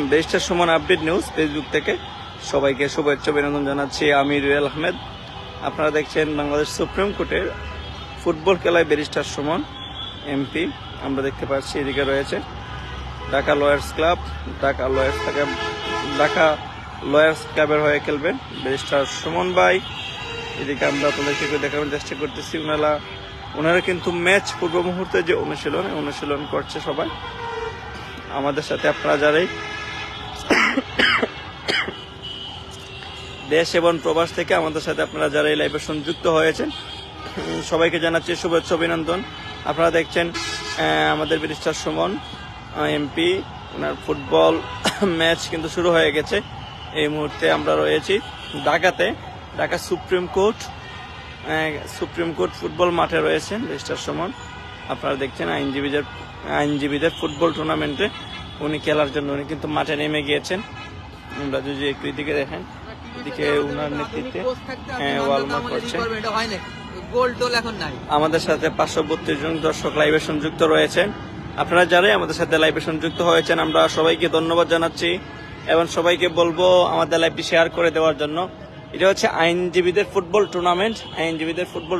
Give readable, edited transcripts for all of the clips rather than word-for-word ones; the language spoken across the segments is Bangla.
Barrister Suman update news Facebook থেকে সবাইকে শুভেচ্ছা অভিনন্দন জানাচ্ছি। আমি রুয়েল আহমেদ। আপনারা দেখছেন বাংলাদেশ সুপ্রিম কোর্টের ফুটবল খেলায় ব্যারিস্টার সুমন এমপি। আমরা দেখতে পাচ্ছি এদিকে রয়েছে Dhaka lawyers club. Dhaka lawyers ক্লাবের হয়ে খেলবেন ব্যারিস্টার সুমন ভাই। এদিকে আমরা আপনাদেরকে দেখানোর চেষ্টা করতেছি ওনারা কিন্তু ম্যাচ পূর্ব মুহূর্তে যে অনুশীলন করছে সবাই আমাদের সাথে। আপনারা যারাই দেশ এবং প্রবাস থেকে আমাদের সাথে আপনারা যারা এই লাইভে সংযুক্ত হয়েছেন সবাইকে জানাচ্ছি শুভেচ্ছা অভিনন্দন। আপনারা দেখছেন আমাদের ব্যারিস্টার সুমন এমপি, ওনার ফুটবল ম্যাচ কিন্তু শুরু হয়ে গেছে। এই মুহূর্তে আমরা রয়েছি ঢাকাতে, ঢাকা সুপ্রিম কোর্ট ফুটবল মাঠে রয়েছেন ব্যারিস্টার সুমন। আপনারা দেখছেন আইনজীবীদের ফুটবল টুর্নামেন্টে উনি খেলার জন্য উনি কিন্তু মাঠে নেমে গিয়েছেন। আমরা যদি একটু এদিকে দেখেন, এদিকে উনার নেতৃত্বে ওয়ালমার্ক করছে। আমাদের সাথে 532 জন দর্শক লাইভে সংযুক্ত রয়েছেন। আপনারা যারাই আমাদের সাথে লাইভে সংযুক্ত হয়েছেন আমরা সবাইকে ধন্যবাদ জানাচ্ছি এবং সবাইকে বলবো আমাদের লাইভটি শেয়ার করে দেওয়ার জন্য। এটা হচ্ছে আইনজীবীদের ফুটবল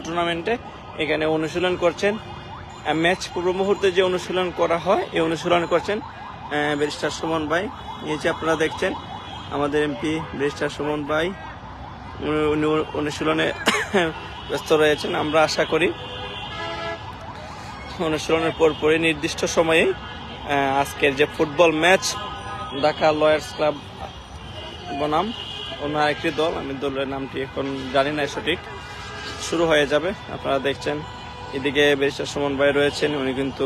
টুর্নামেন্টে এখানে অনুশীলন করছেন। ম্যাচ পূর্ব মুহূর্তে যে অনুশীলন করা হয় এই অনুশীলন করছেন ব্যারিস্টার সুমন ভাই। এই যে আপনারা দেখছেন আমাদের এমপি ব্যারিস্টার সুমন ভাই উনি অনুশীলনে ব্যস্ত রয়েছেন। আমরা আশা করি অনুশীলনের পরপরই নির্দিষ্ট সময়ে আজকের যে football match Dhaka lawyers club বনাম ওনার একটি দল, আমি দলের নামটি এখন জানি না সঠিক, শুরু হয়ে যাবে। আপনারা দেখছেন এদিকে ব্যারিস্টার সুমন ভাই রয়েছেন। উনি কিন্তু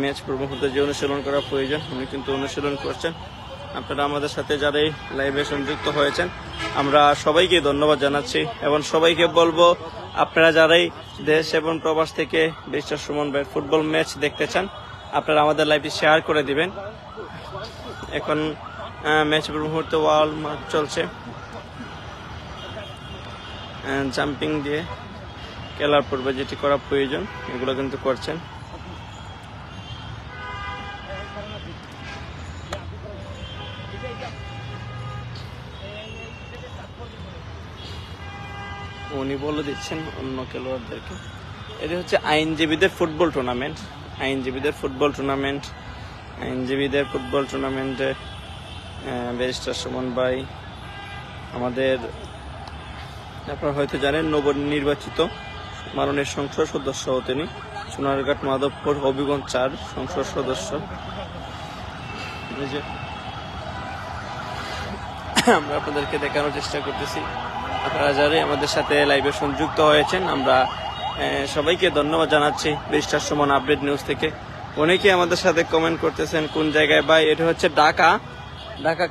ম্যাচ পূর্ব মুহূর্তে যে অনুশীলন করা প্রয়োজন উনি কিন্তু অনুশীলন করছেন। আপনারা আমাদের সাথে যারাই লাইভে সংযুক্ত হয়েছেন আমরা সবাইকে ধন্যবাদ জানাচ্ছি এবং সবাইকে বলবো আপনারা যারাই দেশ এবং প্রবাস থেকে ব্যারিস্টার সুমন ভাইয়ের ফুটবল ম্যাচ দেখতে চান আপনারা আমাদের লাইভটি শেয়ার করে দিবেন। এখন ম্যাচ পূর্ব মুহূর্তে ওয়ালমার্ক চলছে, জাম্পিং দিয়ে খেলার পূর্বে যেটি করা প্রয়োজন এগুলো কিন্তু করছেন। উনি বলে দিচ্ছেন অন্য খেলোয়াড়দেরকে। এটি হচ্ছে আইনজীবীদের ফুটবল টুর্নামেন্টে ব্যারিস্টার সুমন ভাই আমাদের আপনারা হয়তো জানেন নবনির্বাচিত মাননীয় সংসদ সদস্য তিনি, সোনারঘাট মাধবপুর হবিগঞ্জ 4 সংসদ সদস্য। আমরা আপনাদেরকে দেখানোর চেষ্টা করতেছি। আপনারা যারাই আমাদের সাথে লাইভে সংযুক্ত হয়েছেন আমরা সবাইকে ধন্যবাদ জানাচ্ছি ব্যারিস্টার সুমন আপডেট নিউজ থেকে। অনেকে আমাদের সাথে কমেন্ট করতেছেন কোন জায়গায় ভাই। এটা হচ্ছে ঢাকা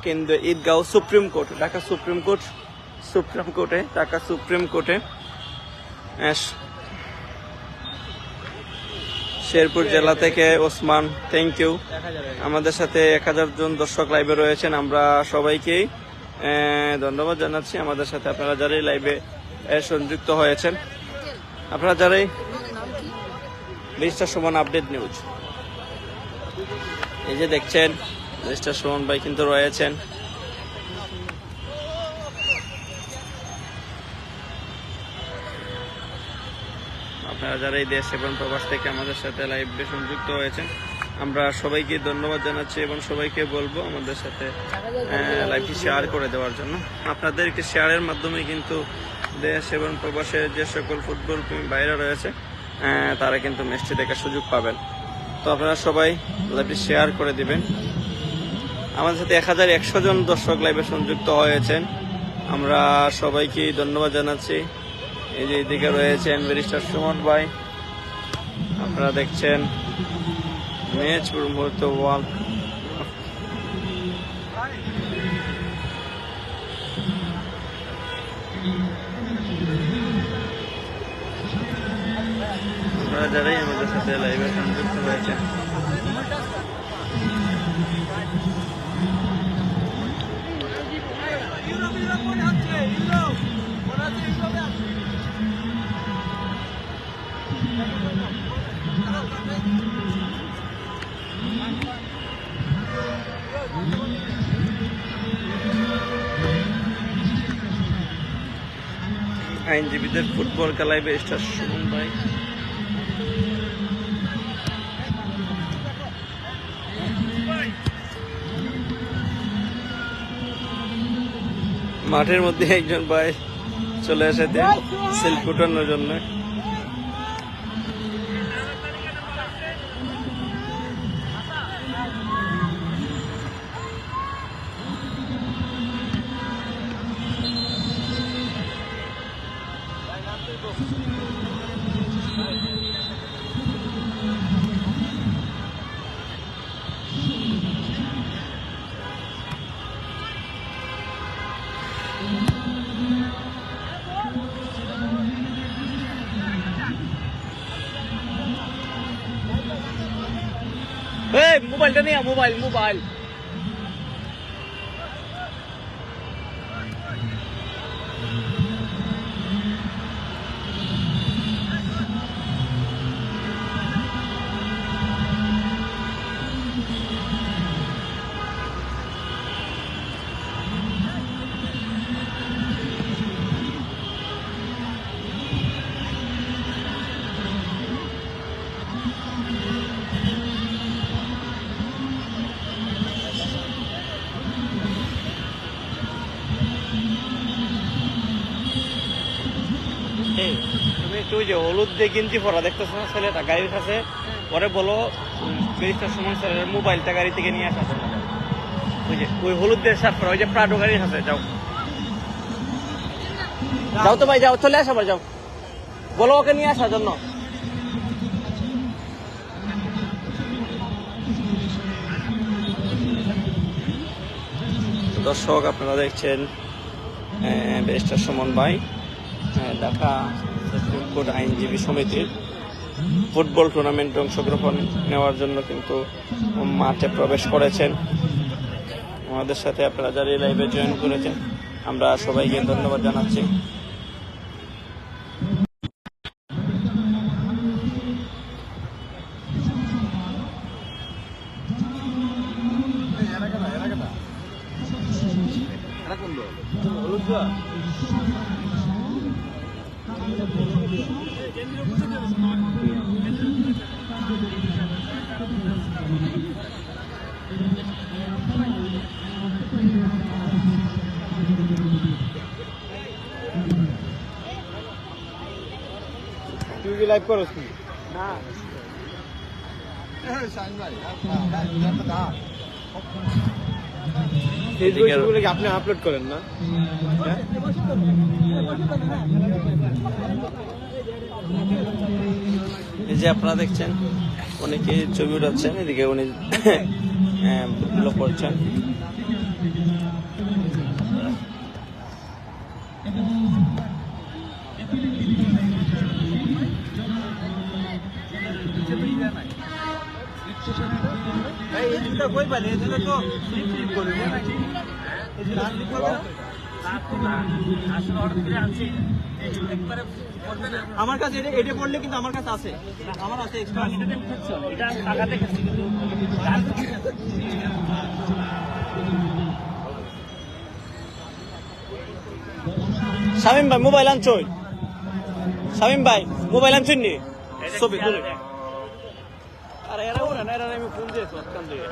কেন্দ্র ঈদগাঁও সুপ্রিম কোর্টে শেরপুর জেলা থেকে ওসমান, থ্যাংক ইউ। আমাদের সাথে 1000 জন দর্শক লাইভে রয়েছেন। আমরা সবাইকেই ধন্যবাদ জানাচ্ছি আমাদের সাথে আপনারা যারাই লাইভে সংযুক্ত হয়েছেন। আপনারা যারাই ব্যারিস্টার সুমন আপডেট নিউজ এই যে দেখছেন ব্যারিস্টার সুমন ভাই কিন্তু রয়েছেন। আপনারা যারাই দেশ এবং প্রবাস থেকে আমাদের সাথে লাইভে সংযুক্ত হয়েছেন আমরা সবাইকে ধন্যবাদ জানাচ্ছি এবং সবাইকে বলবো আমাদের সাথে লাইভটি শেয়ার করে দেওয়ার জন্য। আপনাদেরকে শেয়ারের মাধ্যমে কিন্তু দেশ এবং প্রবাসের যে সকল ফুটবল বাইরে রয়েছে তারা কিন্তু ম্যাচটি দেখার সুযোগ পাবেন। তো আপনারা সবাই লাইভটি শেয়ার করে দিবেন। আমাদের সাথে 1100 জন দর্শক লাইভে সংযুক্ত হয়েছেন। আমরা সবাইকে ধন্যবাদ জানাচ্ছি। এই যে এদিকে রয়েছেন ব্যারিস্টার সুমন ভাই। আপনারা দেখছেন ম্যাচ পূর্ব মুহূর্তে ওয়াল আপনারা যারাই আমাদের সাথে লাইভে সংযুক্ত হয়েছেন আইনজীবীদের ফুটবল খেলায় ব্যারিস্টার সুমন ভাই। মাঠের মধ্যে একজন ভাই চলে এসেছে সেলফি উঠানোর জন্য। মোবাইলটা নিয়ে মোবাইল মোবাইল তুমি একটু ওই যে হলুদ দিয়ে গেঞ্জি পরা দেখতেছো না ছেলেটা গাড়ির কাছে, পরে বলো ব্যারিস্টার সুমন স্যারের মোবাইলটা গাড়ি থেকে নিয়ে আসা জন্য। ওই যে ওই হলুদ দিয়ে শার্ট পরা, ওই যে প্রাডো গাড়ির কাছে যাও, যাও তো ভাই যাও, চলে আসো ভাই, যাও বলো ওকে নিয়ে আসার জন্য। দর্শক আপনারা দেখছেন ব্যারিস্টার সুমন ভাই ঢাকা সুপ্রিম কোর্ট আইনজীবী সমিতির ফুটবল টুর্নামেন্টে অংশগ্রহণ নেওয়ার জন্য কিন্তু মাঠে প্রবেশ করেছেন। আমাদের সাথে আপনারা যারা লাইভে জয়েন করেছেন আমরা সবাইকে ধন্যবাদ জানাচ্ছি। তুই কি লাইভ করছ কি? না ফেসবুকে কি আপনি আপলোড করেন না? এই যে আপনারা দেখছেন অনেকে ছবি উঠাচ্ছেন, এদিকে উনি করছেন। আমার কাছে এটা পড়লে কিন্তু আমার কাছে আছে, আমার আছে এক্সট্রা। শামিম ভাই মোবাইল আনছই, শামিম ভাই মোবাইল আনছুন নি ছবি তুলে। আরে এরা ওরা না, এরা আমি ফোন দিয়েছি অতকান দিয়ে।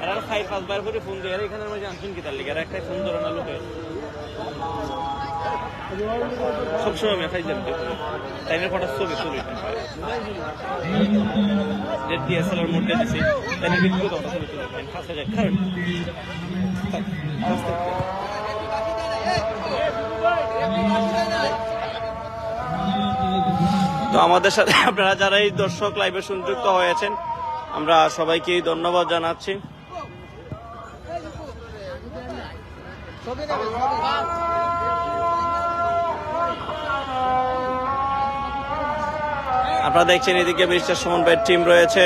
এরা 4-5 বার করে ফোন দিয়ে এখানের মাঝে আনছুন কি তার লিগে, এরা একটাই ফোন ধরে না লোকে সবসময় আমি খাই যাবো টাইমের ফটার ছবি তুলি ডিএসএলআর মধ্যে দিছি তাই ভিডিও তো ছবি তুলি ফাঁসে যায় কারণ তো আমাদের সাথে আপনারা যারা এই দর্শক লাইভে সংযুক্ত হয়েছেন আমরা সবাইকেই ধন্যবাদ জানাচ্ছি। আপনারা দেখছেন এদিকে ব্যারিস্টার সুমন ভাইয়ের টিম রয়েছে,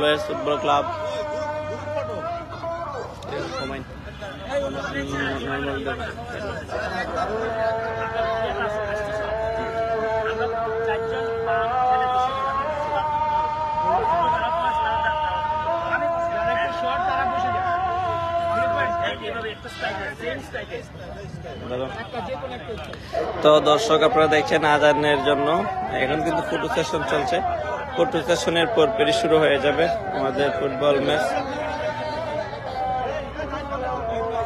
লয়েস ফুটবল ক্লাব। তো দর্শক আপনারা দেখছেন আজানের জন্য এখন কিন্তু ফটো সেশন চলছে। ফটো সেশনের পর পেরি শুরু হয়ে যাবে আমাদের ফুটবল ম্যাচ।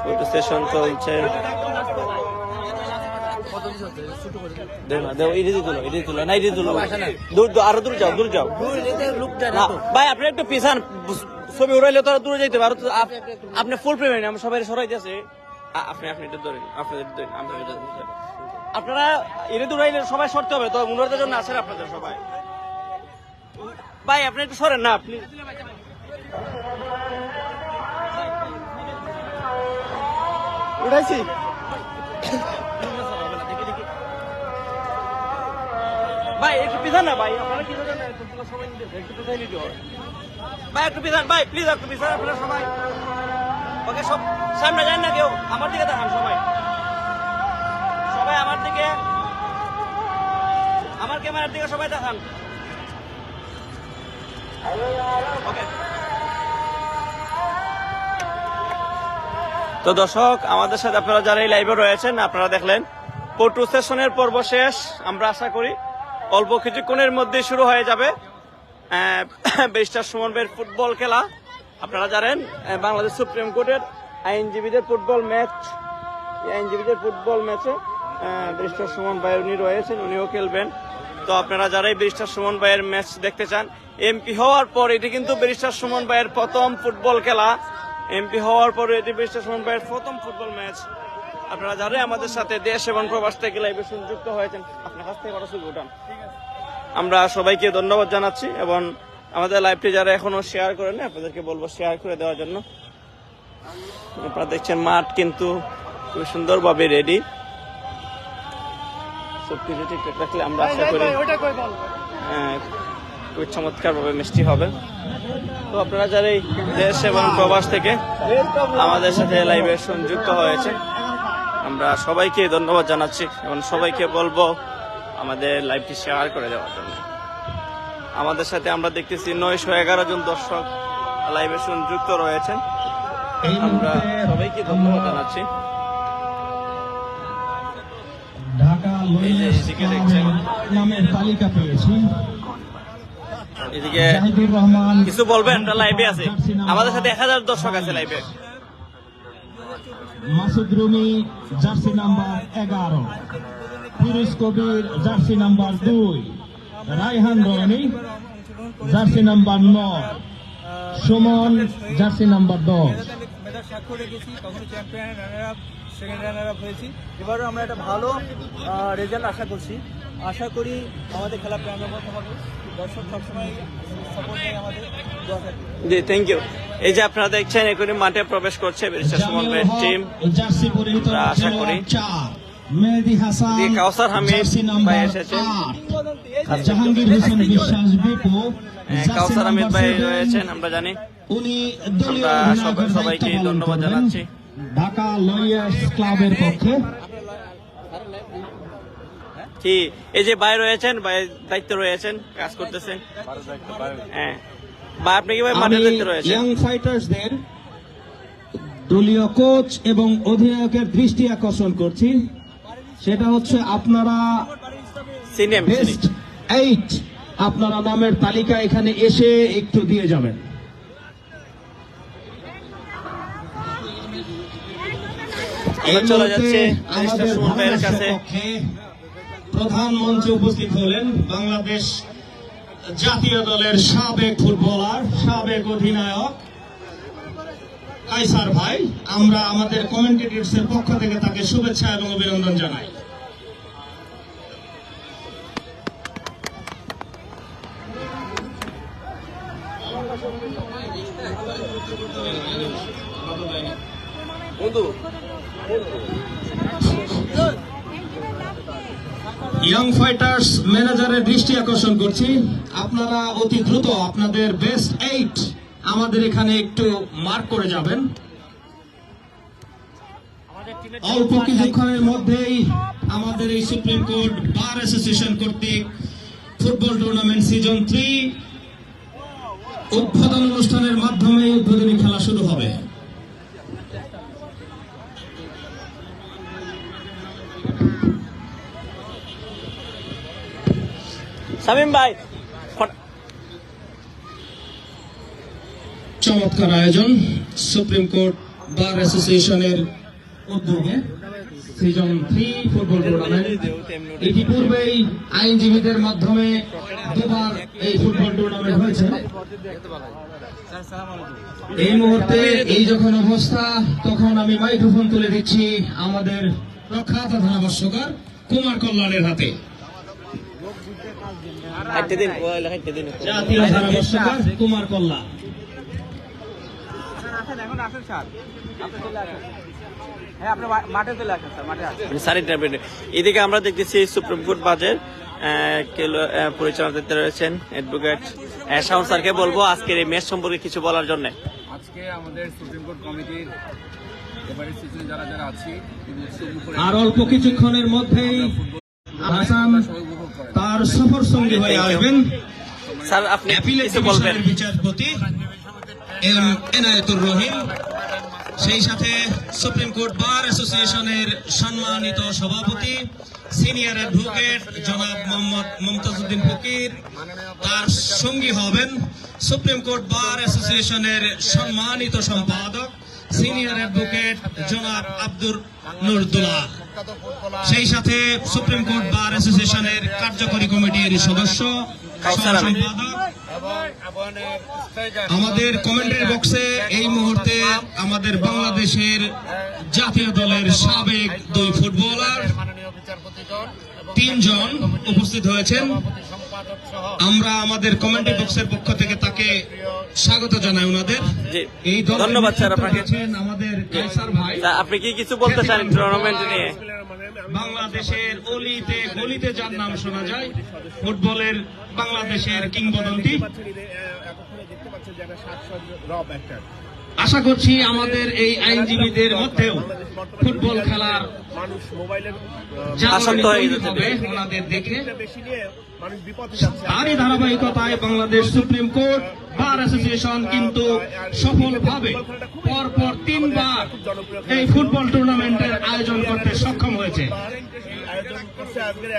ফটো সেশন চলছে। আরো দূর যাও, দূর যাও না ভাই, আপনি একটু পিছান, ছবি উড়াইলে তো দূরে যাইতে পারো। আপনি ফুল পেমেন্ট আমি সবাই সরাই দিয়েছে। আপনি একটু ধরেন, আপনারা এর দূরাইলে সবাই সরতে হবে তো, মনোরদের জন্য আছেন আপনাদের সবাই। ভাই আপনি একটু সরেন না, আপনি উঠাইছি। ভাই একটু পিছান না ভাই, আপনারা কি জানেন সবাই একটু পিছাই নিতে হবে। ভাই একটু পিছান ভাই, প্লিজ একটু পিছান আপনারা সবাই। ওকে, সব সামনে যান না কেউ, আমার দিকে দেখান সবাই, সবাই আমার দিকে, আমার ক্যামেরার দিকে সবাই দেখান। ওকে। তো দর্শক আমাদের সাথে আপনারা যারা এই লাইভে রয়েছেন, আপনারা দেখলেন ফটো সেশনের পর্ব শেষ। আমরা আশা করি অল্প কিছুক্ষণের মধ্যে শুরু হয়ে যাবে ব্যারিস্টার সুমন ভাইয়ের ফুটবল খেলা। আপনারা জানেন বাংলাদেশ সুপ্রিম কোর্টের আইনজীবীদের ফুটবল ম্যাচ, আইনজীবীদের ফুটবল ম্যাচে ব্যারিস্টার সুমন ভাই উনি রয়েছেন, উনিও খেলবেন। তো আপনারা যারাই ব্যারিস্টার সুমন ভাইয়ের ম্যাচ দেখতে চান, এমপি হওয়ার পর এটি কিন্তু ব্যারিস্টার সুমন ভাইয়ের প্রথম ফুটবল খেলা। এমপি হওয়ার পরে এটি ব্যারিস্টার সুমন ভাইয়ের প্রথম ফুটবল ম্যাচ। আপনারা যারাই আমাদের সাথে দেশ এবং প্রবাস থেকে লাইভে সংযুক্ত হয়েছেন, আপনার কাছ থেকে কথা উঠান। আমরা সবাইকে ধন্যবাদ জানাচ্ছি এবং আমাদের লাইভটি যারা এখনো শেয়ার করেন আপনাদেরকে বলবো শেয়ার করে দেওয়ার জন্য। আপনারা দেখছেন মাঠ কিন্তু খুব সুন্দরভাবে রেডি, সবকিছু ঠিকঠাক রাখলে আমরা আশা করি খুব চমৎকার ভাবে মিষ্টি হবে। তো আপনারা যারা এই দেশ এবং প্রবাস থেকে আমাদের সাথে লাইভে সংযুক্ত হয়েছে, আমরা সবাইকে ধন্যবাদ জানাচ্ছি এবং সবাইকে বলবো আমাদের লাইভটি শেয়ার করে দেওয়ার জন্য। আমাদের সাথে আমরা দেখতেছি 911 জন দর্শক লাইভে সংযুক্ত রয়েছেন, আমরা সবাইকে ধন্যবাদ জানাচ্ছি। এই যে এদিকে দেখছেন নামের তালিকা পেয়েছি। এদিকে কিছু বলবেন? লাইভে আছে আমাদের সাথে 1000 দর্শক আছে লাইভে। Masud Rumi jersey number 11, Firoz Kabir jersey number 2, Raihan Roni jersey number 9, Sumon jersey number 10। স্বাক্ষর রেখেছি, কখনো champion, runner up, second runner up হয়েছি। এবারও আমরা একটা ভালো রেজাল্ট আশা করছি। আশা করি আমাদের খেলা প্রাণবন্ত হবে, দর্শক সবসময় সাপোর্ট নেই আমাদের। জি থ্যাংক ইউ। এই যে আপনারা দেখছেন এখনই মাঠে প্রবেশ করছে ব্যারিস্টার সুমন ভাইয়ের টিম। জার্সি পরিহিত আশা করি মেহেদী হাসান কাউসার হামিদ জার্সি ভাই নাম্বার এসেছে, 8, জাহাঙ্গীর হোসেন বিশ্বাস বিপু কাউসার হামিদ ভাই রয়েছেন, আমরা জানি। উনি আমরা সবাইকে ধন্যবাদ জানাচ্ছি ঢাকা লয়ার্স ক্লাবের পক্ষে। কি এই যে ভাই রয়েছেন, ভাই দায়িত্ব রয়েছেন, কাজ করতেছেন। হ্যাঁ ভাই, আপনি কি ভাই মাঠে দায়িত্ব রয়েছেন? ইয়াং ফাইটার্সদের দলীয় কোচ এবং অধিনায়কের দৃষ্টি আকর্ষণ করছি, সেটা হচ্ছে আপনারা সিনিয়র বেস্ট 8 আপনারা নামের তালিকা এখানে এসে একটু দিয়ে যাবেন। আমরা চলে যাচ্ছে আমাদের সুমন ভাইয়ের কাছে। পক্ষে প্রধানমন্ত্রী উপস্থিত হলেন বাংলাদেশ জাতীয় দলের সাবেক ফুটবলার, সাবেক অধিনায়ক কায়সার ভাই। আমরা আমাদের কমেন্টেটরস এর পক্ষ থেকে তাকে শুভেচ্ছা এবং অভিনন্দন জানাই। ইয়াং ফাইটার্স ম্যানেজারের দৃষ্টি আকর্ষণ করছি, আপনারা অতি দ্রুত আপনাদের বেস্ট 8 আমাদের এখানে একটু মার্ক করে যাবেন। অল্প কিছুক্ষণের মধ্যেই আমাদের এই সুপ্রিম কোর্ট বার অ্যাসোসিয়েশন কর্তৃক ফুটবল টুর্নামেন্ট সিজন 3 উদ্বোধন অনুষ্ঠানের মাধ্যমে উদ্বোধনী খেলা শুরু হবে। শামীম ভাই চমৎকার আয়োজন সুপ্রিম কোর্ট বার অ্যাসোসিয়েশনের উদ্যোগে সিজন 3 ফুটবল টুর্নামেন্ট। ইতিপূর্বেই আইনজীবীদের মাধ্যমে দুবার এই ফুটবল টুর্নামেন্ট হয়েছে। এই মুহূর্তে এই যখন অবস্থা, তখন আমি মাইক্রোফোন তুলে দিচ্ছি আমাদের প্রখ্যাত ধারাভাষ্যকার কুমার কল্যাণের হাতে। জাতীয় ধারাভাষ্যকার কুমার কল্যাণ। এখন আসেন স্যার, আপনি চলে আসেন। হ্যাঁ, আপনি মাঠে চলে আসেন স্যার, মাঠে আসেন। এদিকে আমরা দেখতেছি সুপ্রিম কোর্ট বাজের পরিচালনা দিতে রয়েছেন অ্যাডভোকেট শাওন স্যারকে বলবো আজকের এই ম্যাচ সম্পর্কে কিছু বলার জন্য। আজকে আমাদের সুপ্রিম কোর্ট কমিটির এবারে সিজনে যারা যারা আছি আর অল্প কিছুক্ষণের মধ্যেই হাসান তার সফর সঙ্গী হয়ে আসবেন স্যার আপনি অ্যাপিলেট কিছু বলবেন। ডিভিশনের বিচারপতি এনায়েতুর রহিম, সেই সাথে সুপ্রিম কোর্ট বার অ্যাসোসিয়েশনের সম্মানিত সভাপতি সিনিয়র অ্যাডভোকেট জনাব মোহাম্মদ মুমতাজউদ্দিন ফকির, তার সঙ্গী হবেন সুপ্রিম কোর্ট বার অ্যাসোসিয়েশনের সম্মানিত সম্পাদক সিনিয়র অ্যাডভোকেট জনাব আব্দুর নুরুদ্দোল্লাহ, সেই সাথে সুপ্রিম কোর্ট বার অ্যাসোসিয়েশনের কার্যকরী কমিটির সদস্য সম্পাদক। আমাদের কমেন্টের বক্সে এই মুহূর্তে আমাদের বাংলাদেশের জাতীয় দলের সাবেক 2 ফুটবলার 3 জন উপস্থিত হয়েছেন। আমরা আমাদের কমেন্টের বক্সের পক্ষ থেকে তাকে স্বাগত জানাই ওনাদের। এই দল ধন্যবাদ স্যার আপনাকে। আমাদের কায়সার ভাই, আপনি কি কিছু বলতে চান টুর্নামেন্ট নিয়ে? বাংলাদেশের অলিতে গলিতে যার নাম শোনা যায়, ফুটবলের বাংলাদেশের কিংবদন্তি। আশা করছি আমাদের এই আইনজীবীদের মধ্যেও ফুটবল খেলার আসক্ত হয়ে গেছে ওনাদের দেখে। তারই ধারাবাহিকতায় Bangladesh supreme court bar association কিন্তু সফলভাবে পরপর 3 বার এই ফুটবল টুর্নামেন্টের আয়োজন করতে সক্ষম হয়েছে।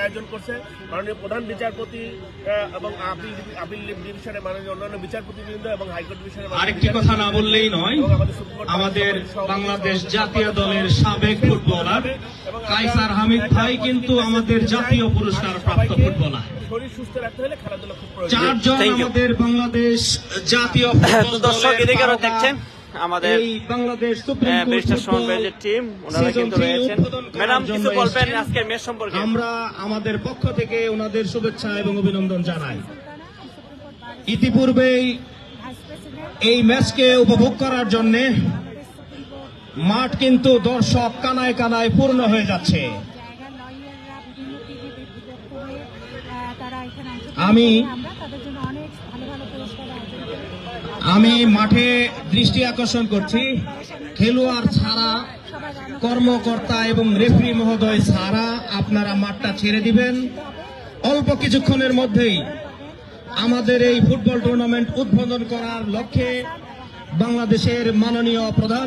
আয়োজন করছে মাননীয় প্রধান বিচারপতি এবং আপিল ডিভিশনের মাননীয় অন্যান্য বিচারপতিবৃন্দ এবং হাইকোর্ট ডিভিশনের। আরেকটি কথা না বললেই নয়, আমাদের বাংলাদেশ জাতীয় দলের সাবেক ফুটবলার কায়সার হামিদ ভাই কিন্তু আমাদের জাতীয় পুরস্কার প্রাপ্ত ফুটবলার। শরীর সুস্থ রাখতে হলে খেলাধুলা খুব প্রয়োজন। 4 জন আমাদের বাংলাদেশ জাতীয় ফুটবল দর্শক দলের এদিকে তারকা। দেখছেন আমাদের এই Bangladesh supreme court barrister football Shovon ভাইয়ের টিম, ওনারা সিজন কিন্তু 3 রয়েছেন। উদ্বোধন করার ম্যাডাম জন্য কিছু বলবেন এসেছেন। আজকের ম্যাচ সম্পর্কে? আমরা আমাদের পক্ষ থেকে ওনাদের শুভেচ্ছা এবং অভিনন্দন জানাই। ইতিপূর্বেই এই ম্যাচকে উপভোগ করার জন্য মাঠ কিন্তু দর্শক কানায় কানায় পূর্ণ হয়ে যাচ্ছে। আমি মাঠে দৃষ্টি আকর্ষণ করছি, খেলোয়াড় ছাড়া, কর্মকর্তা এবং রেফারি মহোদয় ছাড়া আপনারা মাঠটা ছেড়ে দিবেন। অল্প কিছুক্ষণের মধ্যেই আমাদের এই ফুটবল টুর্নামেন্ট উদ্বোধন করার লক্ষ্যে বাংলাদেশের মাননীয় প্রধান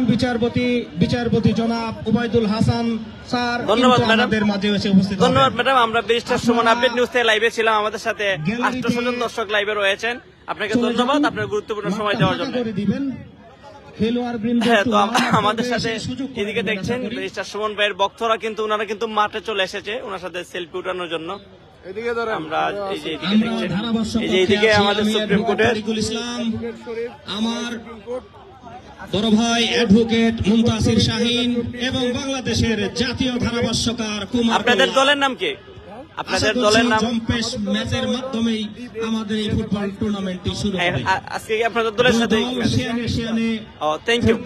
বিচারপতি জনাব উবাইদুল হাসান স্যার ধন্যবাদ ম্যাডাম। আমাদের মাঝে এসে উপস্থিত। ধন্যবাদ ম্যাডাম। আমরা ব্যারিস্টার সুমন আপডেট নিউজ থেকে লাইভে ছিলাম, আমাদের সাথে 800 জন দর্শক লাইভে রয়েছেন। আপনাকে ধন্যবাদ আপনার গুরুত্বপূর্ণ সময় দেওয়ার জন্য। হ্যাঁ, তো আমাদের সাথে এদিকে দেখছেন ব্যারিস্টার সুমন ভাইয়ের ভক্তরা কিন্তু ওনারা কিন্তু মাঠে চলে এসেছে ওনার সাথে সেলফি উঠানোর জন্য। আমরা এই যে এদিকে দেখছেন, এই যে এদিকে আমাদের সুপ্রিম কোর্টের ইসলাম, আমার বড় ভাই অ্যাডভোকেট মুমতাসির শাহিন এবং বাংলাদেশের জাতীয় ধারাভাষ্যকার কুমার। আপনাদের দলের নাম কি? আপনাদের দলের নাম? জম্পেশ ম্যাচের মাধ্যমেই আমাদের এই ফুটবল টুর্নামেন্টটি শুরু হবে। আজকে কি আপনাদের দলের সাথে? ও থ্যাংক ইউ,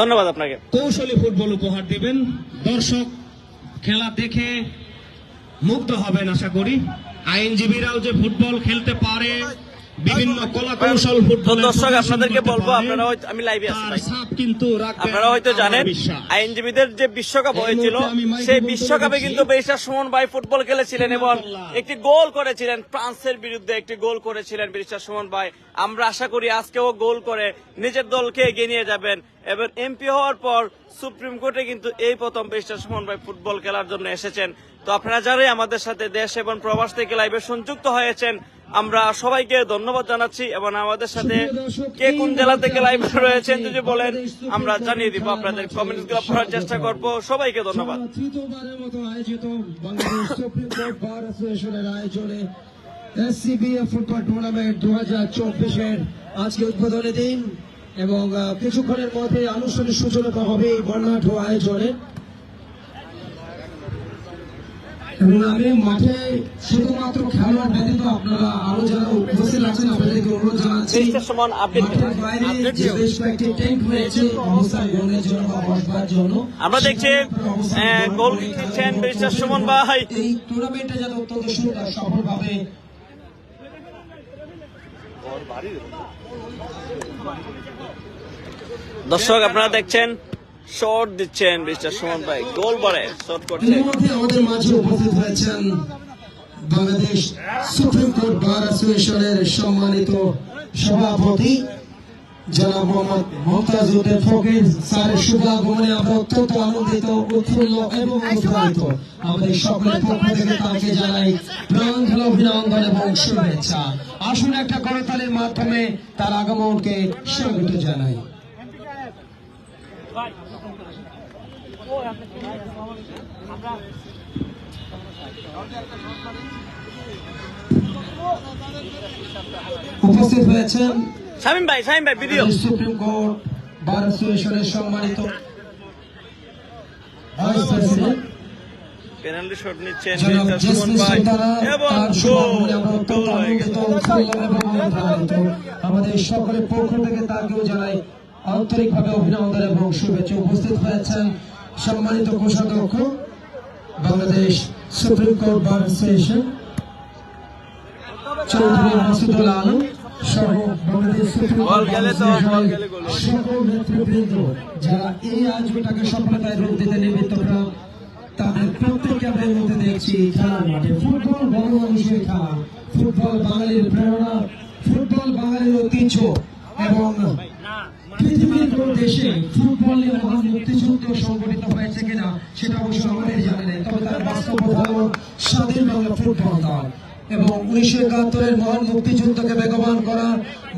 ধন্যবাদ আপনাকে। কৌশলী ফুটবল উপহার দিবেন, দর্শক খেলা দেখে মুগ্ধ হবেন আশা করি। আইনজীবীরাও যে ফুটবল খেলতে পারে, বিভিন্ন কলা কৌশল ফুটবল। দর্শক আপনাদেরকে বলবো, আপনারা হয়তো, আমি লাইভে আছি ভাই, কিন্তু আপনারা হয়তো জানেন আইনজীবীদের যে বিশ্বকাপ হয়েছিল সেই বিশ্বকাপে কিন্তু ব্যারিস্টার সুমন ভাই ফুটবল খেলেছিলেন এবং একটি গোল করেছিলেন, ফ্রান্সের বিরুদ্ধে একটি গোল করেছিলেন ব্যারিস্টার সুমন ভাই। আমরা আশা করি আজকেও গোল করে নিজের দলকে এগিয়ে নিয়ে যাবেন এবং এমপি হওয়ার পর সুপ্রিম কোর্টে কিন্তু এই প্রথম ব্যারিস্টার সুমন ভাই ফুটবল খেলার জন্য এসেছেন। তো আপনারা যারাই আমাদের সাথে দেশ এবং প্রবাস থেকে লাইভে সংযুক্ত হয়েছেন, আমরা সবাইকে ধন্যবাদ জানাচ্ছি এবং আমাদের সাথে কে কোন জেলা থেকে লাইভে রয়েছেন যদি বলেন আমরা জানিয়ে দিব, আপনাদের কমেন্টস গুলো পড়ার চেষ্টা করব। সবাইকে ধন্যবাদ। তৃতীয়বারের মতো আয়োজিত বাংলাদেশ সুপ্রিম কোর্ট বার অ্যাসোসিয়েশনের আয়োজনে এসসিবিএফ ফুটবল টুর্নামেন্ট 2024-এর আজকে উদ্বোধনী দিন এবং কিছুক্ষণের মধ্যে আনুষ্ঠানিক সূচনা হবে এই বর্ণাঢ্য আয়োজনে। এবং আমি মাঠে শুধুমাত্র খেলোয়াড় ব্যতীত আপনারা আরো যারা উপস্থিত আছেন আপনাদেরকে অনুরোধ জানাচ্ছি, মাঠের বাইরে যে বেশ কয়েকটি টেন্ট রয়েছে অবস্থান গ্রহণের জন্য বা বসবার জন্য। আমরা দেখছি গোল দিচ্ছেন ব্যারিস্টার সুমন ভাই। এই টুর্নামেন্টে যাতে অত্যন্ত সুন্দর সফলভাবে দর্শক আপনারা দেখছেন শট দিচ্ছেন ব্যারিস্টার সুমন ভাই, গোল বারে শট করছেন। এর মধ্যে আমাদের মাঝে উপস্থিত হয়েছেন বাংলাদেশ সুপ্রিম কোর্ট বার অ্যাসোসিয়েশনের সম্মানিত সভাপতি জনাব মোহাম্মদ মমতাজউদ্দিন ফকির স্যারের শুভাগমনে আমরা অত্যন্ত আনন্দিত, উৎফুল্ল এবং অনুপ্রাণিত। আমাদের সকলের পক্ষ থেকে তাকে জানাই প্রাণঢালা অভিনন্দন এবং শুভেচ্ছা। আসুন একটা করতালির মাধ্যমে তার আগমনকে স্বাগত জানাই। উপস্থিত হয়েছেন শামীম ভাই ভিডিও। সুপ্রিম কোর্ট বার অ্যাসোসিয়েশনের সম্মানিত ভাইস প্রেসিডেন্ট পেনাল্টি শট নিচ্ছেন জনাব ব্যারিস্টার সুমন জেসমিন ভাই সুলতানা, এবং তার গোল শুভাগমনে আমরা গোল অত্যন্ত হয়ে গেছে। আনন্দিত, উৎফুল্ল এবং অনুপ্রাণিত। আমাদের সকলের পক্ষ থেকে তাকেও জানাই আন্তরিকভাবে অভিনন্দন এবং শুভেচ্ছা। উপস্থিত হয়েছেন সম্মানিত কোষাধ্যক্ষ Bangladesh supreme court bar association Chowdhury Masudul Alam সহ বাংলাদেশ সুপ্রিম কোর্ট বার অ্যাসোসিয়েশনের সকল নেতৃবৃন্দ যারা এই আয়োজনটাকে সফলতায় রূপ দিতে নিমিত্তপ্রাণ, তাদের প্রত্যেককে আমরা এর মধ্যে দেখছি খেলার মাঠে। ফুটবল বড় মানুষের খেলা, ফুটবল বাঙালির প্রেরণা, ফুটবল বাঙালির ঐতিহ্য এবং পৃথিবীর কোন দেশে ফুটবল নিয়ে মহান মুক্তিযুদ্ধ সংগঠিত হয়েছে কিনা সেটা অবশ্য আমাদের জানা নেই, তবে তার বাস্তব উদাহরণ স্বাধীন বাংলা ফুটবল দল এবং 1971-এর মহান মুক্তিযুদ্ধকে বেগবান করা,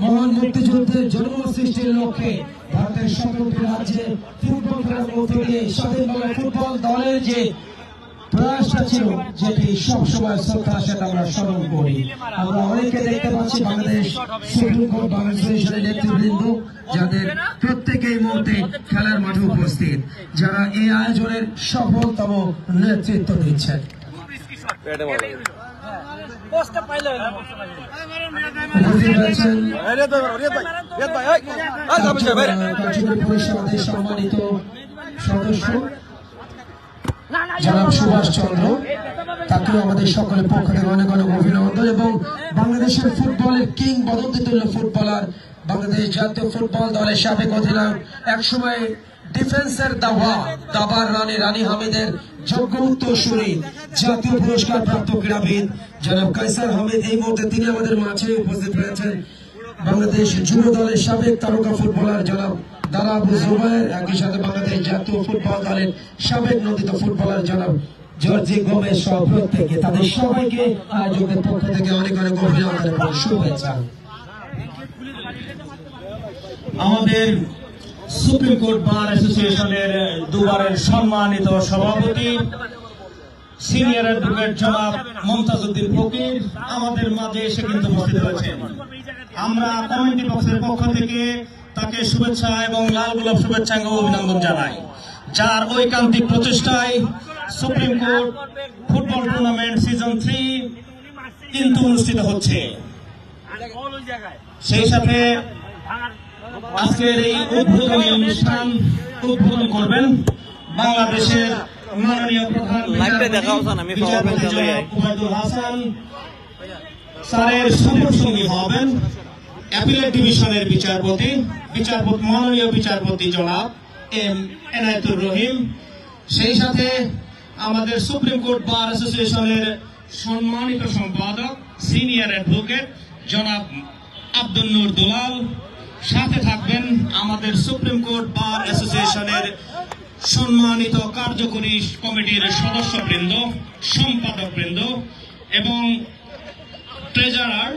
মহান মুক্তিযুদ্ধের জন্ম সৃষ্টির লক্ষ্যে ভারতের স্বতন্ত্র রাজ্যে ফুটবল খেলার মধ্য দিয়ে স্বাধীন বাংলা ফুটবল দলের যে প্রয়াসটা ছিল যেটি সবসময় শ্রদ্ধা, সেটা আমরা স্মরণ করি। আমরা অনেকে দেখতে পাচ্ছি বাংলাদেশ সুপ্রিম কোর্ট বার অ্যাসোসিয়েশনের নেতৃবৃন্দ যাদের প্রত্যেকে এই মুহূর্তে খেলার মাঠে উপস্থিত, যারা এই আয়োজনের সফলতম নেতৃত্ব দিচ্ছেন। উপস্থিত রয়েছেন কার্যকরী পরিষদের সম্মানিত সদস্য জনাব সুভাষ চন্দ্র, তাকেও আমাদের সকলের পক্ষ থেকে অনেক অনেক অভিনন্দন। এবং বাংলাদেশের ফুটবলের কিংবদন্তি তুল্য ফুটবলার, বাংলাদেশ জাতীয় ফুটবল দলের সাবেক অধিনায়ক, একসময় ডিফেন্সের দাবার রানী হামিদের যোগ্য উত্তরসূরি, জাতীয় পুরস্কার প্রাপ্ত ক্রীড়াবিদ জনাব কায়সার হামিদ এই মুহূর্তে তিনি আমাদের মাঝে উপস্থিত রয়েছেন। বাংলাদেশ যুব দলের সাবেক তারকা ফুটবলার জনাব দারা আবু জুবায়ের, একই সাথে বাংলাদেশ জাতীয় ফুটবল দলের সাবেক নন্দিত ফুটবলার জনাব জর্জি গোমেজ সহ প্রত্যেকে, তাদের সবাইকে আয়োজকের পক্ষ থেকে অনেক অনেক অভিনন্দন এবং শুভেচ্ছা। আমাদের সুপ্রিম কোর্ট বার অ্যাসোসিয়েশনের দুবারের সম্মানিত সভাপতি সিনিয়র অ্যাডভোকেট জনাব মমতাজউদ্দিন ফকির আমাদের মাঝে এসে কিন্তু উপস্থিত হয়েছেন। আমরা কমিটি বক্সের পক্ষ থেকে তাকে শুভেচ্ছা এবং লাল গোলাপ শুভেচ্ছা এবং অভিনন্দন জানাই, যার ঐকান্তিক প্রচেষ্টায় supreme court football tournament season 3 কিন্তু অনুষ্ঠিত হচ্ছে। সেই সাথে আজকের এই উদ্বোধনী অনুষ্ঠান উদ্বোধন করবেন বাংলাদেশের মাননীয় প্রধান বিচারপতি জনাব ওবায়দুল হাসান স্যারের সঙ্গী হবেন অ্যাপিলেট ডিভিশনের মাননীয় বিচারপতি জনাব এম এনায়েতুর রহিম। সেই সাথে আমাদের সুপ্রিম কোর্ট বার অ্যাসোসিয়েশনের সম্মানিত সম্পাদক সিনিয়র অ্যাডভোকেট জনাব আব্দুল নূর দুলাল। সাথে থাকবেন আমাদের সুপ্রিম কোর্ট বার অ্যাসোসিয়েশনের সম্মানিত কার্যকরী কমিটির সদস্যবৃন্দ, সম্পাদকবৃন্দ এবং ট্রেজারার,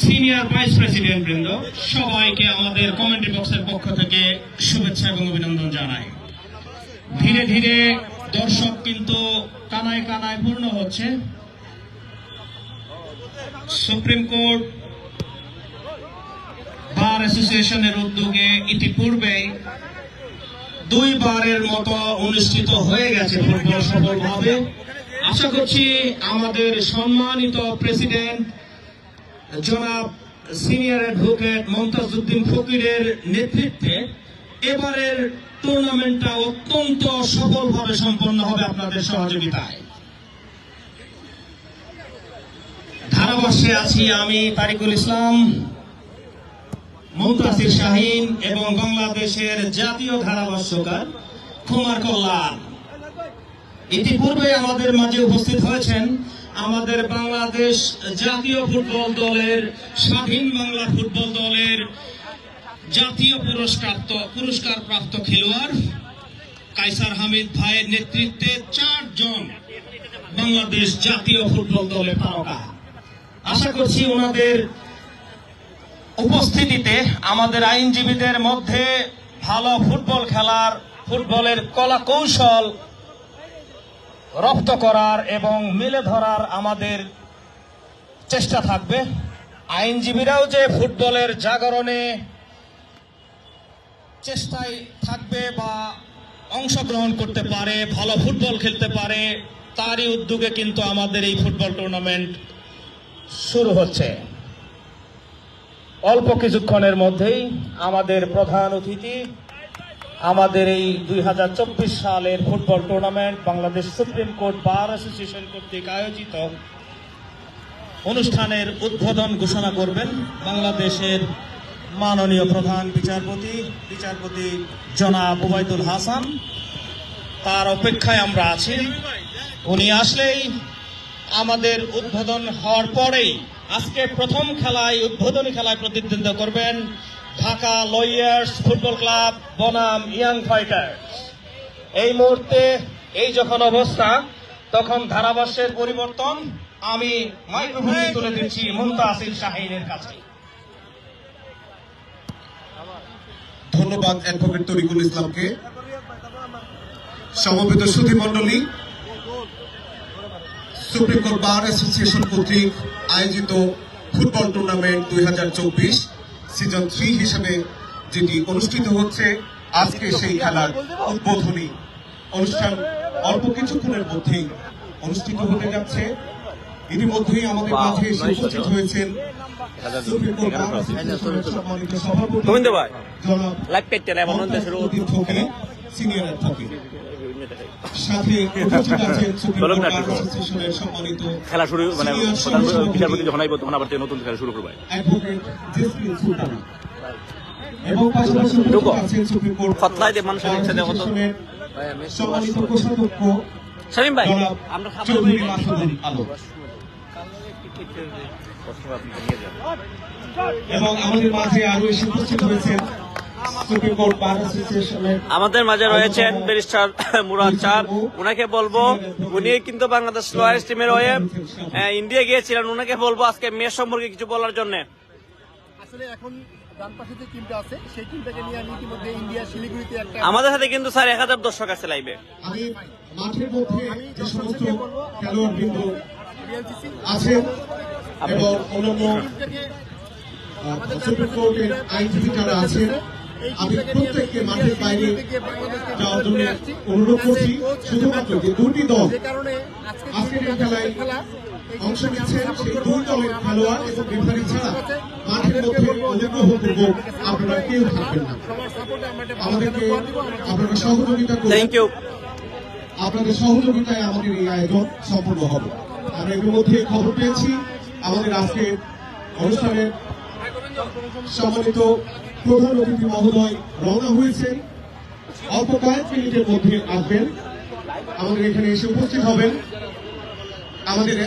সিনিয়র ভাইস প্রেসিডেন্ট বৃন্দ, সবাইকে আমাদের কমেন্ট্রি বক্সের পক্ষ থেকে শুভেচ্ছা এবং অভিনন্দন জানাই। ধীরে ধীরে দর্শক কিন্তু কানায় কানায় পূর্ণ হচ্ছে। সুপ্রিম কোর্ট বার অ্যাসোসিয়েশনের উদ্যোগে ইতিপূর্বেই 2 বারের মতো অনুষ্ঠিত হয়ে গেছে ফুটবল সফলভাবে। আশা করছি আমাদের সম্মানিত প্রেসিডেন্ট জনাব সিনিয়র অ্যাডভোকেট মমতাজউদ্দিন ফকিরের নেতৃত্বে এবারের টুর্নামেন্টটা অত্যন্ত সফলভাবে সম্পন্ন হবে আপনাদের সহযোগিতায়। ধারাভাষ্যে আছি আমি তারিকুল ইসলাম, মুনতাসির শাহীন এবং বাংলাদেশের জাতীয় ধারাভাষ্যকার কুমার কল্যাণ। ইতিপূর্বে আমাদের মাঝে উপস্থিত হয়েছেন আমাদের বাংলাদেশ জাতীয় ফুটবল দলের, স্বাধীন বাংলা ফুটবল দলের জাতীয় পুরস্কারপ্রাপ্ত খেলোয়াড় কায়সার হামিদ ভাইয়ের নেতৃত্বে 4 জন বাংলাদেশ জাতীয় ফুটবল দলের তারকা। আশা করছি ওনাদের উপস্থিতিতে আমাদের আইনজীবীদের মধ্যে ভালো ফুটবলের কলা কৌশল রপ্ত করার এবং মেলে ধরার আমাদের চেষ্টা থাকবে। আইনজীবীরাও যে ফুটবলের জাগরণে চেষ্টায় থাকবে বা অংশগ্রহণ করতে পারে, ভালো ফুটবল খেলতে পারে, তারই উদ্যোগে কিন্তু আমাদের এই ফুটবল টুর্নামেন্ট শুরু হচ্ছে। অল্প কিছুক্ষণের মধ্যেই আমাদের প্রধান অতিথি আমাদের এই 2024 সালের football tournament Bangladesh supreme court bar association কর্তৃক আয়োজিত অনুষ্ঠানের উদ্বোধন ঘোষণা করবেন বাংলাদেশের মাননীয় প্রধান বিচারপতি জনাব ওবায়দুল হাসান। তার অপেক্ষায় আমরা আছি। উনি আসলেই আমাদের উদ্বোধন হওয়ার পরেই আজকে প্রথম উদ্বোধনী খেলায় প্রতিদ্বন্দ্বিতা করবেন ঢাকা লয়ার্স ফুটবল ক্লাব বনাম ইয়াং ফাইটার্স। এই মুহূর্তে এই যখন অবস্থা, তখন ধারাভাষ্যের পরিবর্তন। আমি মাইক্রোফোন তুলে দিচ্ছি মুনতাসির শাহীনের কাছে। ধন্যবাদ অ্যাডভোকেট তরিকুল ইসলামকে। সমবেত সুধী মণ্ডলী, সুপ্রিম কোর্ট বার অ্যাসোসিয়েশন কর্তৃক আয়োজিত ফুটবল টুর্নামেন্ট 2024 সিজন 3 হিসেবে যেটি অনুষ্ঠিত হচ্ছে, আজকে সেই খেলার উদ্বোধনী অনুষ্ঠান অল্প কিছুক্ষণের মধ্যেই অনুষ্ঠিত হতে যাচ্ছে। ইতিমধ্যেই আমাদের মাঝে এসে উপস্থিত হয়েছেন সুপ্রিম কোর্ট বার অ্যাসোসিয়েশনের সম্মানিত সভাপতি জনাব মমতাজউদ্দিন ফকির, সিনিয়র অ্যাডভোকেট। সাথে উপস্থিত আছেন সুপ্রিম কোর্ট বার অ্যাসোসিয়েশনের সম্মানিত খেলা শুরু মানে প্রধান বিচারপতি যখন আইব তখন আবার নতুন খেলা শুরু করবে। অ্যাডভোকেট জেসমিন সুলতানা এবং পাশাপাশি উপস্থিত আছেন সুপ্রিম কোর্ট ফতলায় দে মানুষের ইচ্ছা দেওয়া হতো। সম্মানিত কোষাধ্যক্ষ শামীম ভাই, জনাব আমরা চৌধুরী মাসুদুল আলম এবং আমাদের মাঝে আরো এসে উপস্থিত হয়েছেন সুপ্রিম কোর্ট বার অ্যাসোসিয়েশনের আমাদের মাঝে রয়েছেন ব্যারিস্টার মুরাদ চার। উনাকে বলবো, উনি কিন্তু বাংলাদেশ লয়ার্স টিমের হয়ে ইন্ডিয়া গিয়েছিলেন। উনাকে বলবো আজকে ম্যাচ সম্পর্কে কিছু বলার জন্য। আসলে এখন ডান পাশে যে টিমটা আছে সেই টিমটাকে নিয়ে আমি ইতিমধ্যে ইন্ডিয়া শিলিগুড়িতে একটা আমাদের সাথে কিন্তু স্যার 1000 দর্শক আছে লাইভে। আমি মাঠের মধ্যে যে সমস্ত খেলোয়াড়বৃন্দ আছেন এবং অন্যান্য সুপ্রিম কোর্টের আইনজীবী যারা আছেন, আমি প্রত্যেককে মাঠের বাইরে যাওয়ার জন্য অনুরোধ করছি। শুধুমাত্র যে 2টি দল আজকের এই খেলায় অংশ নিচ্ছেন, সেই 2 দলের খেলোয়াড় এবং রেফারি ছাড়া মাঠের মধ্যে অনুগ্রহপূর্বক আপনারা কেউ থাকবেন না। আমাদেরকে আপনারা সহযোগিতা করুন। Thank you. আপনাদের সহযোগিতায় আমাদের এই আয়োজন সম্পূর্ণ হবে। আমরা এর মধ্যে খবর পেয়েছি আমাদের আজকের অনুষ্ঠানের সম্মানিত প্রধান অতিথি মহোদয় রওনা হয়েছেন। অল্প কয়েক মিনিটের মধ্যে আসবেন, আমাদের এখানে এসে উপস্থিত হবেন। আমাদের